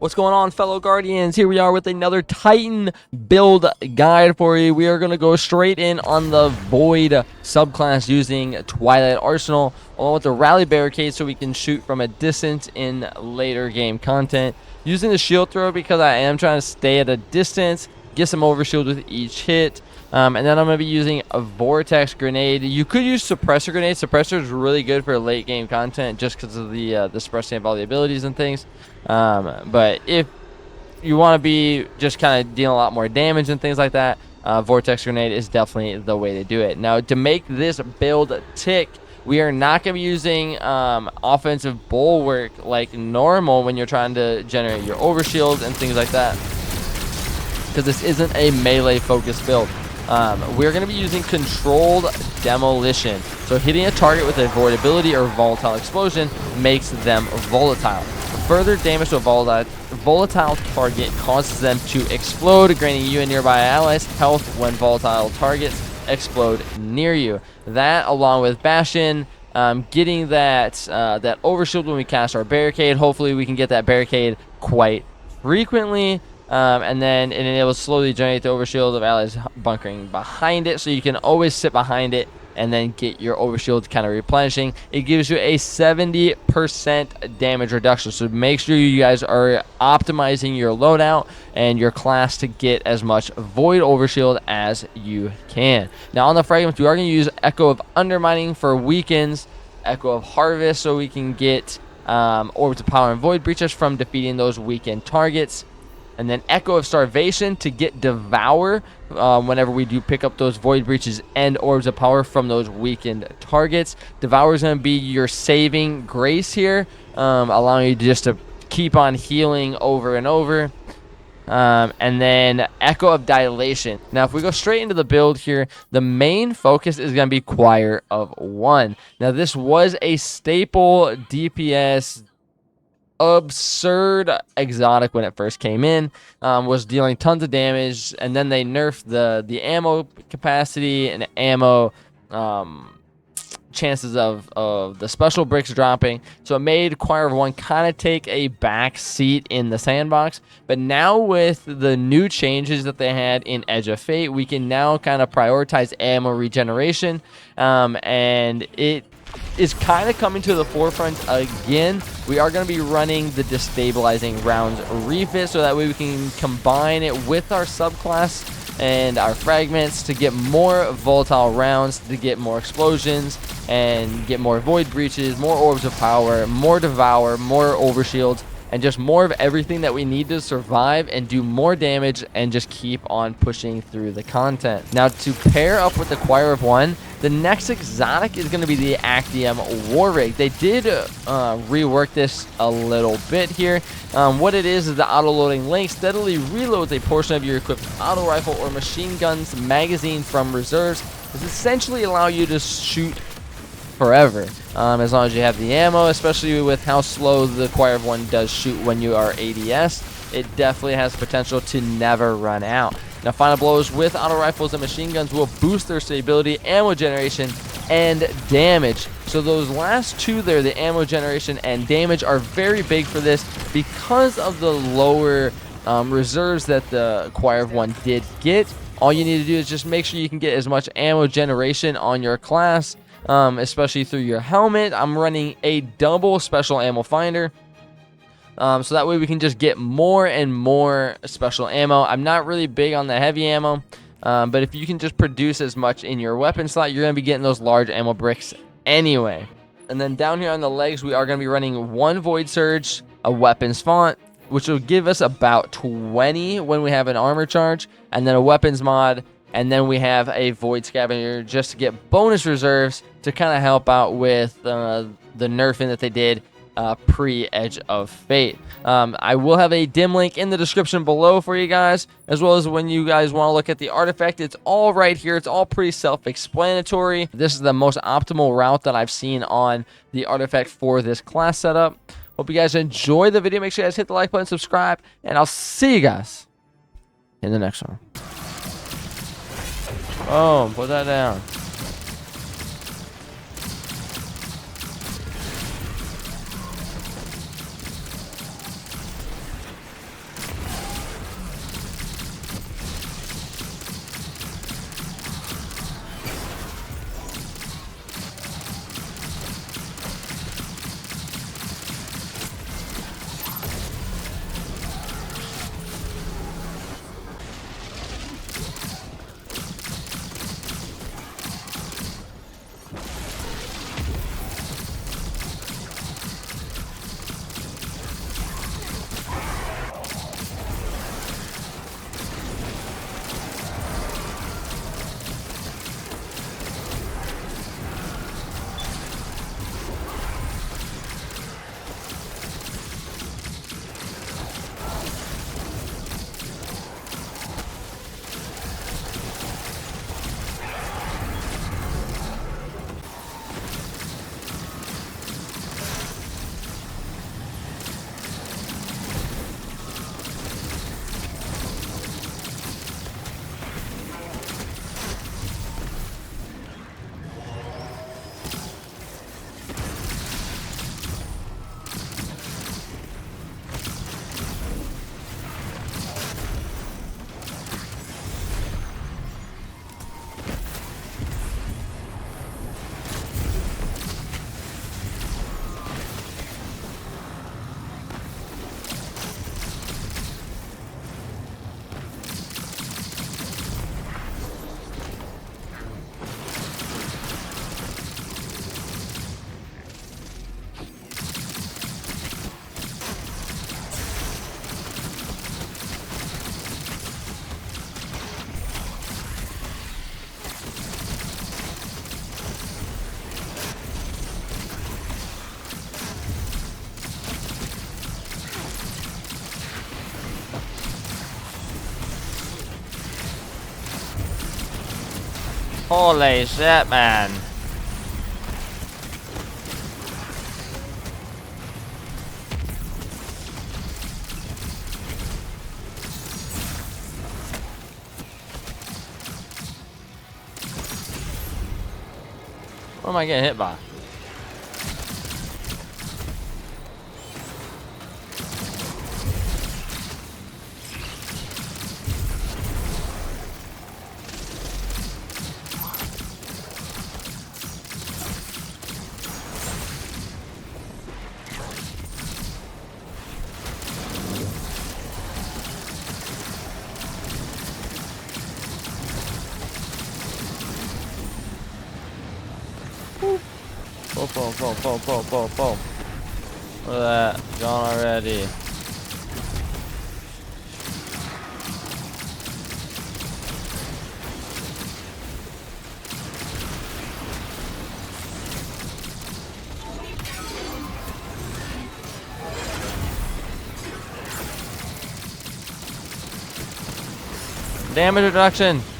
What's going on, fellow Guardians? Here we are with another Titan build guide for you. We are going to go straight in on the Void subclass using Twilight Arsenal along with the Rally Barricade so we can shoot from a distance in later game content. Using the shield throw because I am trying to stay at a distance, get some overshield with each hit. And then I'm going to be using a Vortex Grenade. You could use Suppressor Grenade. Suppressor is really good for late game content just because of the suppressing of all the abilities and things. But if you want to be just kind of dealing a lot more damage and things like that, Vortex Grenade is definitely the way to do it. Now, to make this build tick, we are not going to be using offensive bulwark like normal when you're trying to generate your overshield and things like that, because this isn't a melee focused build. We're going to be using controlled demolition. So hitting a target with a voidability or volatile explosion makes them volatile. Further damage to a volatile target causes them to explode, granting you and nearby allies health when volatile targets explode near you. That, along with Bastion, getting that overshield when we cast our barricade. Hopefully we can get that barricade quite frequently. And then it will slowly generate the overshield of allies bunkering behind it, so you can always sit behind it and then get your overshield kind of replenishing. It gives you a 70% damage reduction, so make sure you guys are optimizing your loadout and your class to get as much void overshield as you can. Now on the fragments, we are going to use Echo of Undermining for weakens, Echo of Harvest so we can get Orbs of Power and Void Breaches from defeating those weakened targets. And then Echo of Starvation to get Devour whenever we do pick up those Void Breaches and Orbs of Power from those weakened targets. Devour is going to be your saving grace here, allowing you just to keep on healing over and over. And then Echo of Dilation. Now, if we go straight into the build here, the main focus is going to be Choir of One. Now, this was a staple DPS absurd exotic when it first came in, was dealing tons of damage, and then they nerfed the ammo capacity and ammo chances of the special bricks dropping, so it made Choir of One kind of take a back seat in the sandbox. But now with the new changes that they had in Edge of Fate, we can now kind of prioritize ammo regeneration, and it is kind of coming to the forefront again. We are going to be running the destabilizing rounds refit, so that way we can combine it with our subclass and our fragments to get more volatile rounds, to get more explosions and get more void breaches, more orbs of power, more devour, more overshields, and just more of everything that we need to survive and do more damage and just keep on pushing through the content. Now, to pair up with the Choir of One, the next exotic is going to be the Actium War Rig. They did rework this a little bit here. What it is the auto-loading link steadily reloads a portion of your equipped auto rifle or machine gun's magazine from reserves. This essentially allows you to shoot forever, as long as you have the ammo, especially with how slow the Choir of One does shoot when you are ADS. It definitely has potential to never run out. Now, final blows with auto rifles and machine guns will boost their stability, ammo generation, and damage. So those last two there, the ammo generation and damage, are very big for this because of the lower reserves that the Choir of One did get. All you need to do is just make sure you can get as much ammo generation on your class, especially through your helmet. I'm running a double special ammo finder, so that way we can just get more and more special ammo. I'm not really big on the heavy ammo, but if you can just produce as much in your weapon slot, you're going to be getting those large ammo bricks anyway. And then down here on the legs, we are going to be running one Void Surge, a weapons font, which will give us about 20 when we have an armor charge, and then a weapons mod. And then we have a Void Scavenger just to get bonus reserves to kind of help out with the nerfing that they did pre-Edge of Fate. I will have a dim link in the description below for you guys, as well as when you guys want to look at the artifact. It's all right here. It's all pretty self-explanatory. This is the most optimal route that I've seen on the artifact for this class setup. Hope you guys enjoy the video. Make sure you guys hit the like button, subscribe, and I'll see you guys in the next one. Oh, put that down. Holy shit, man. What am I getting hit by? Boom, boom, boom, boom, boom, boom, boom. Look at that. Gone already. Damage reduction.